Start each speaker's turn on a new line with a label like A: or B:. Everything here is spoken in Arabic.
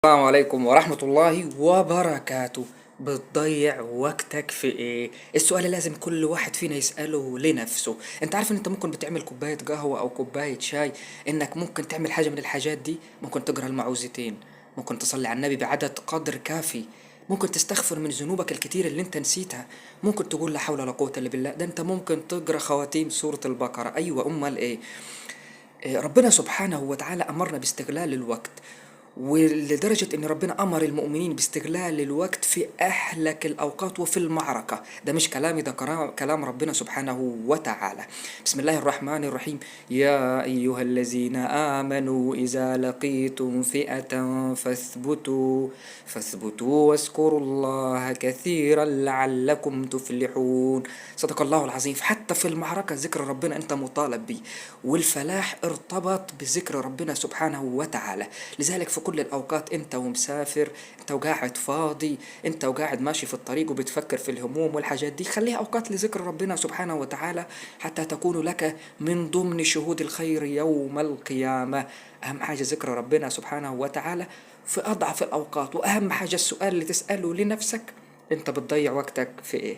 A: السلام عليكم ورحمة الله وبركاته. بتضيع وقتك في ايه؟ السؤال اللي لازم كل واحد فينا يسأله لنفسه. انت عارف ان انت ممكن بتعمل كوباية قهوة او كوباية شاي، انك ممكن تعمل حاجة من الحاجات دي؟ ممكن تقرأ المعوذتين، ممكن تصلي على النبي بعدد قدر كافي، ممكن تستغفر من ذنوبك الكتير اللي انت نسيتها، ممكن تقول لا حول ولا قوة الا بالله. ده انت ممكن تقرأ خواتيم سورة البقرة. ايوه، امال ايه؟ ربنا سبحانه وتعالى أمرنا باستغلال الوقت، ولدرجة إن ربنا أمر المؤمنين باستغلال الوقت في أهلك الأوقات وفي المعركة. ده مش كلامي، ده كلام ربنا سبحانه وتعالى. بسم الله الرحمن الرحيم. يا أيها الذين آمنوا إذا لقيتم فئة فاثبتوا واذكروا الله كثيرا لعلكم تفلحون. صدق الله العظيم. حتى في المعركة ذكر ربنا أنت مطالب بيه، والفلاح ارتبط بذكر ربنا سبحانه وتعالى. لذلك في كل الأوقات أنت ومسافر، أنت وقاعد فاضي، أنت وقاعد ماشي في الطريق وبتفكر في الهموم والحاجات دي، خليها أوقات لذكر ربنا سبحانه وتعالى، حتى تكون لك من ضمن شهود الخير يوم القيامة. أهم حاجة ذكر ربنا سبحانه وتعالى في أضعف الأوقات. وأهم حاجة السؤال اللي تسأله لنفسك: أنت بتضيع وقتك في إيه؟